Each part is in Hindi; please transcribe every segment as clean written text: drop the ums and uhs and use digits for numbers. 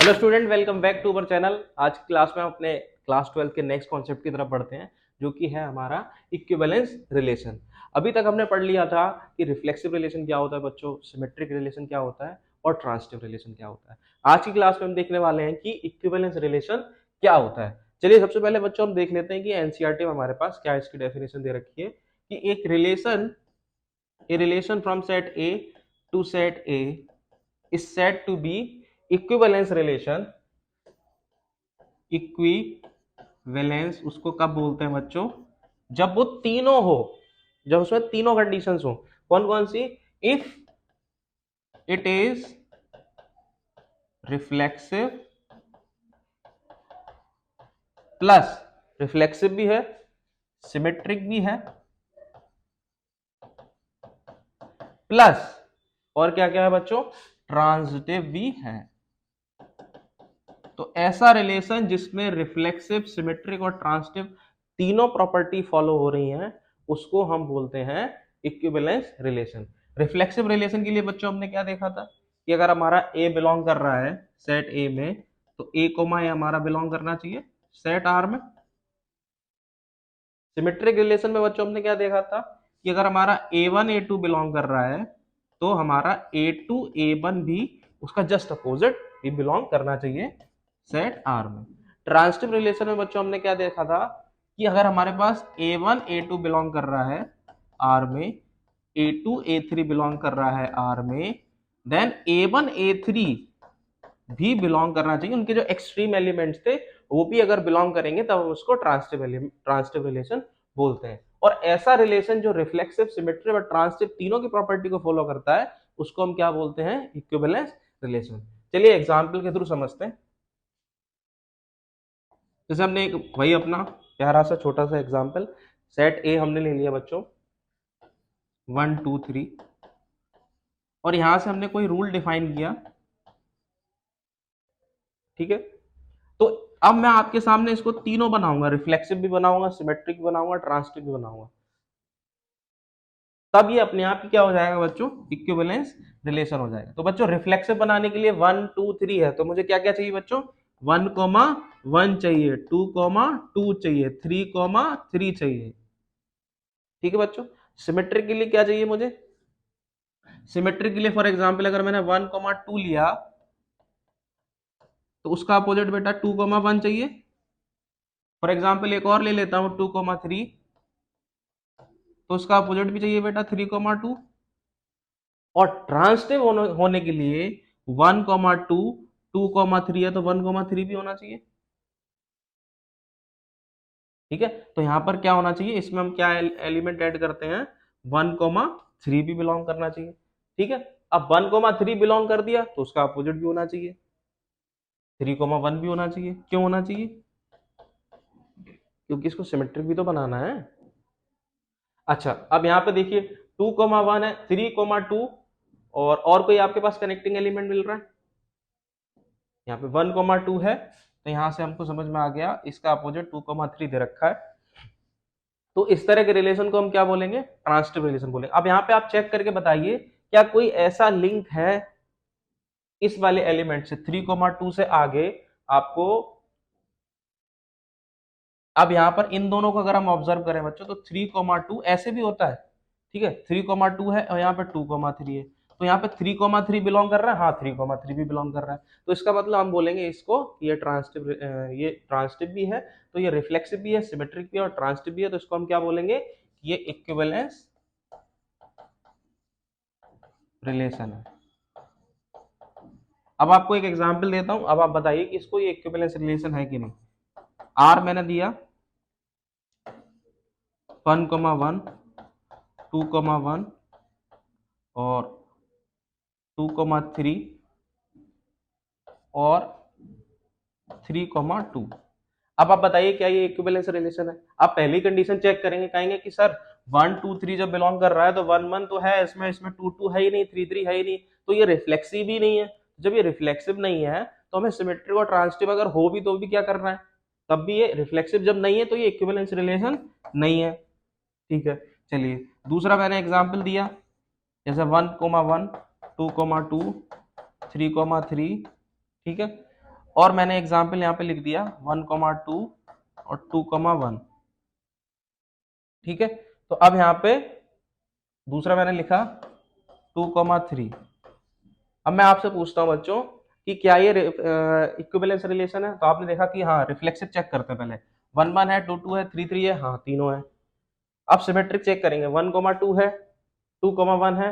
Hello student, welcome back to our channel. आज की क्लास में हम अपने क्लास 12 के नेक्स्ट कॉन्सेप्ट की तरफ बढ़ते हैं, जो कि है हमारा इक्विवेलेंस रिलेशन। अभी तक हमने पढ़ लिया था कि रिफ्लेक्सिव रिलेशन क्या होता है बच्चों, सिमेट्रिक रिलेशन क्या होता है और ट्रांसिटिव रिलेशन क्या होता है। आज की क्लास में हम देखने वाले हैं कि इक्विवेलेंस रिलेशन क्या होता है। चलिए सबसे पहले बच्चों हम देख लेते हैं कि एनसीईआरटी में हमारे पास क्या इसकी डेफिनेशन दे रखी है कि एक relation, A relation from set A to set A is said to be equivalence relation। Equivalence उसको कब बोलते हैं बच्चों? जब वो तीनों हो, जब उसमें तीनों कंडीशंस हो। कौन कौन सी? If it is reflexive plus, reflexive भी है, सिमेट्रिक भी है, प्लस और क्या क्या है बच्चों? ट्रांजिटिव भी है। तो ऐसा रिलेशन जिसमें रिफ्लेक्सिव, सिमेट्रिक और ट्रांजिटिव तीनों प्रॉपर्टी फॉलो हो रही हैं, उसको हम बोलते हैं इक्विवेलेंस रिलेशन। रिफ्लेक्सिव रिलेशन के लिए बच्चों हमने क्या देखा था कि अगर हमारा ए बिलोंग कर रहा है सेट ए में, तो ए कोमा ए हमारा बिलोंग करना चाहिए सेट आर में। सिमेट्रिक रिलेशन में बच्चों हमने क्या देखा था कि अगर हमारा A1 A2 बिलोंग कर रहा है, तो हमारा A2 A1 भी उसका जस्ट अपोजिट भी बिलोंग करना चाहिए सेट आर में। ट्रांजिटिव रिलेशन में बच्चों हमने क्या देखा था कि अगर हमारे पास A1 A2 बिलोंग कर रहा है आर में, A2 A3 बिलोंग कर रहा है आर में, देन A1 A3 भी बिलोंग करना चाहिए। उनके जो एक्सट्रीम एलिमेंट्स थे वो भी अगर बिलोंग करेंगे तब हम उसको ट्रांजिटिव रिलेशन बोलते हैं। और ऐसा रिलेशन जो रिफ्लेक्सिव, सिमेट्रिक और ट्रांजिटिव तीनों की प्रॉपर्टी को फॉलो करता है, उसको हम क्या बोलते हैं? Equivalence relation. चलिए एग्जांपल के थ्रू समझते हैं। जैसे हमने एक वही अपना प्यारा सा छोटा सा एग्जांपल, सेट ए हमने ले लिया बच्चों 1 2 3, और यहां से हमने कोई रूल डिफाइन किया, ठीक है। तो अब मैं आपके सामने इसको तीनों बनाऊंगा, रिफ्लेक्सिव भी बनाऊंगा, सिमेट्रिक भी बनाऊंगा, ट्रांजिटिव भी बनाऊंगा। तब ये अपने आप ही क्या हो जाएगा बच्चों? इक्विवेलेंस रिलेशन हो जाएगा। तो बच्चों रिफ्लेक्सिव बनाने के लिए 1 2 3 है, तो मुझे क्या क्या चाहिए बच्चों? 1 1 चाहिए, 2 चाहिए, 3 चाहिए, ठीक है बच्चों। सिमेट्रिक के लिए क्या चाहिए मुझे? सिमेट्रिक के लिए फॉर एग्जाम्पल अगर मैंने 1 2 लिया, तो उसका अपोजिट बेटा 2 1 चाहिए। फॉर एग्जाम्पल एक और ले लेता हूं 2 3, तो उसका अपोजिट भी चाहिए बेटा 3 2। और ट्रांजिटिव होने के लिए 1 2 2 3 है, तो 1 3 भी होना चाहिए, ठीक है। तो यहां पर क्या होना चाहिए? इसमें हम क्या एलिमेंट ऐड करते हैं? 1 3 भी बिलोंग करना चाहिए, ठीक है। अब 1 3 बिलोंग कर दिया तो उसका अपोजिट भी होना चाहिए, 3 1 भी होना चाहिए। क्यों होना चाहिए? क्योंकि इसको सिमेट्रिक भी तो बनाना है। अच्छा, अब यहाँ पे देखिए 2 1 है, 3 2, और कोई आपके पास कनेक्टिंग एलिमेंट मिल रहा है? यहाँ पे 1 2 है, तो यहां से हमको समझ में आ गया इसका अपोजिट 2 3 दे रखा है। तो इस तरह के रिलेशन को हम क्या बोलेंगे? ट्रांजिटिव रिलेशन बोलेंगे। अब यहाँ पे आप चेक करके बताइए, क्या कोई ऐसा लिंक है इस वाले एलिमेंट से 3 2 से आगे आपको? अब यहाँ पर इन दोनों को अगर हम ऑब्जर्व करें बच्चों, तो 3 2 ऐसे भी होता है, ठीक है। 3 2 है और यहाँ पे 2 3 है, तो यहाँ पे 3 3 बिलोंग कर रहा है, हाँ 3 3 भी बिलोंग कर रहा है। तो इसका मतलब हम बोलेंगे इसको, ये ट्रांजिटिव भी है, तो ये रिफ्लेक्सिव भी है, सिमेट्रिक भी है और ट्रांजिटिव भी है। तो इसको हम क्या बोलेंगे? ये इक्विवेलेंस रिलेशन है। अब आपको एक एग्जांपल देता हूं, अब आप बताइए कि इसको ये इक्विवेलेंस रिलेशन है कि नहीं। आर मैंने दिया 1 1 2 1 और 2 3 और 3 2। अब आप बताइए क्या ये इक्विवेलेंस रिलेशन है? आप पहली कंडीशन चेक करेंगे, कहेंगे कि सर 1 2 3 जब बिलोंग कर रहा है तो 1 1 तो है इसमें, इसमें 2 2 है ही नहीं, 3 3 है ही नहीं, तो ये रिफ्लेक्सिव ही नहीं है। जब ये रिफ्लेक्सिव नहीं है तो हमें सिमेट्रिक और ट्रांजिटिव अगर हो भी तो भी क्या करना है? तब भी ये रिफ्लेक्सिव जब नहीं है तो ये इक्विवेलेंस रिलेशन नहीं है, ठीक है। चलिए दूसरा मैंने एग्जाम्पल दिया, जैसे 1 1 2 2 3 3, ठीक है। और मैंने एग्जाम्पल यहाँ पे लिख दिया 1,2 और 2,1। ठीक है, तो अब यहाँ पे दूसरा मैंने लिखा 2,3। अब मैं आपसे पूछता हूँ बच्चों कि क्या ये इक्विवेलेंस रिलेशन है? तो आपने देखा कि हाँ, रिफ्लेक्सिव चेक करते हैं पहले। 1,1 है, 2,2 है, 3,3 है, हाँ तीनों है। अब सिमेट्रिक चेक करेंगे, 1,2 है, 2,1 है,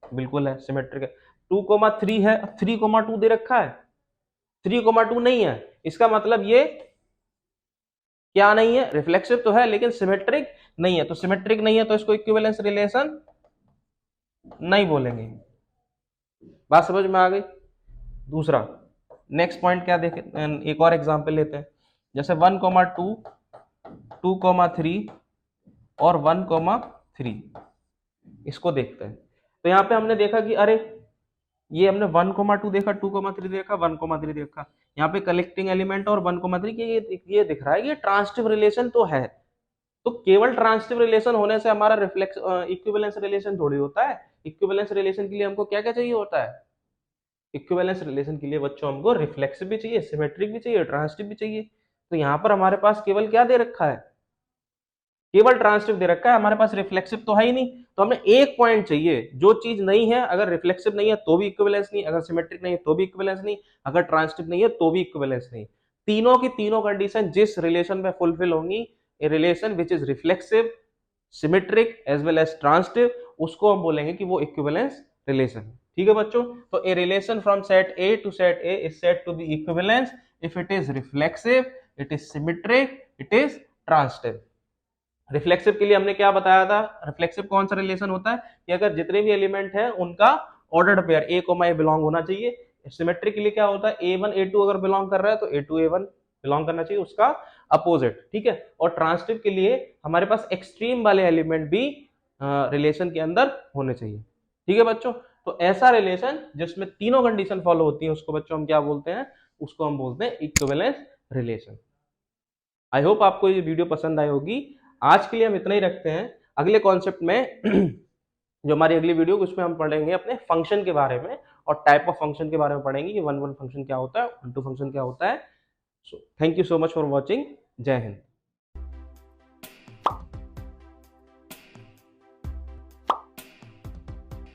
बिल्कुल है, सिमेट्रिक है। 2,3 है, 3,2 दे रखा है, 3,2 नहीं है, इसका मतलब ये क्या नहीं है? रिफ्लेक्सिव तो है लेकिन सिमेट्रिक नहीं है। तो सिमेट्रिक नहीं है तो इसको इक्विवेलेंस रिलेशन नहीं बोलेंगे। बात समझ में आ गई? दूसरा नेक्स्ट पॉइंट क्या देखे, एक और एग्जांपल लेते हैं। जैसे 1,2, 2,3 और 1,3, इसको देखते हैं। तो यहाँ पे हमने देखा कि अरे ये हमने 1,2 देखा, 2,3 देखा, 1,3 देखा, यहाँ पे कलेक्टिंग एलिमेंट और 1,3 के ये दिख रहा है कि ये ट्रांसिटिव रिलेशन तो है। तो केवल ट्रांसिटिव रिलेशन होने से हमारा रिफ्लेक्स इक्विवेलेंस रिलेशन थोड़ी होता है। इक्विवेलेंस रिलेशन के लिए हमको क्या क्या चाहिए होता है? इक्विवेलेंस रिलेशन के लिए बच्चों हमको रिफ्लेक्सिव भी चाहिए, सिमेट्रिक भी चाहिए, ट्रांसिटिव भी चाहिए। तो यहाँ पर हमारे पास केवल क्या दे रखा है? केवल ट्रांसिटिव दे रखा है, हमारे पास रिफ्लेक्सिव तो है ही नहीं। तो हमें एक पॉइंट चाहिए, जो चीज नहीं है, अगर रिफ्लेक्सिव नहीं है तो भी इक्विवेलेंस नहीं, अगर सिमेट्रिक नहीं है तो भी इक्विवेलेंस नहीं, अगर ट्रांसिटिव नहीं है तो भी इक्विवेलेंस नहीं। तीनों की तीनों कंडीशन जिस रिलेशन में फुलफिल होंगी, a relation which is reflexive, symmetric as well as transitive, उसको हम बोलेंगे कि वो इक्विवेलेंस रिलेशन। ठीक है बच्चों, तो a relation from set A to set A is said to be equivalence if it is reflexive, it is symmetric, it is transitive. Reflexive के लिए हमने क्या बताया था? रिफ्लेक्सिव कौन सा रिलेशन होता है कि अगर जितने भी एलिमेंट है उनका ordered pair A comma A belong होना चाहिए। सिमेट्रिक के लिए क्या होता है? ए1 ए2 अगर बिलोंग कर रहा है तो ए2 ए1 बिलोंग करना चाहिए, उसका अपोजिट। ठीक है, और ट्रांसिटिव के लिए हमारे पास एक्सट्रीम वाले एलिमेंट भी रिलेशन के अंदर होने चाहिए। ठीक है बच्चों, तो ऐसा रिलेशन जिसमें तीनों कंडीशन फॉलो होती है उसको बच्चों हम क्या बोलते हैं? उसको हम बोलते हैं इक्विवेलेंस रिलेशन। आई होप आपको ये वीडियो पसंद आई होगी। आज के लिए हम इतना ही रखते हैं। अगले कॉन्सेप्ट में जो हमारी अगली वीडियो उसमें हम पढ़ेंगे अपने फंक्शन के बारे में और टाइप ऑफ फंक्शन के बारे में पढ़ेंगे कि 1 1 फंक्शन क्या होता है, 1 2 फंक्शन क्या होता है। So thank you so much for watching. जय हिंद।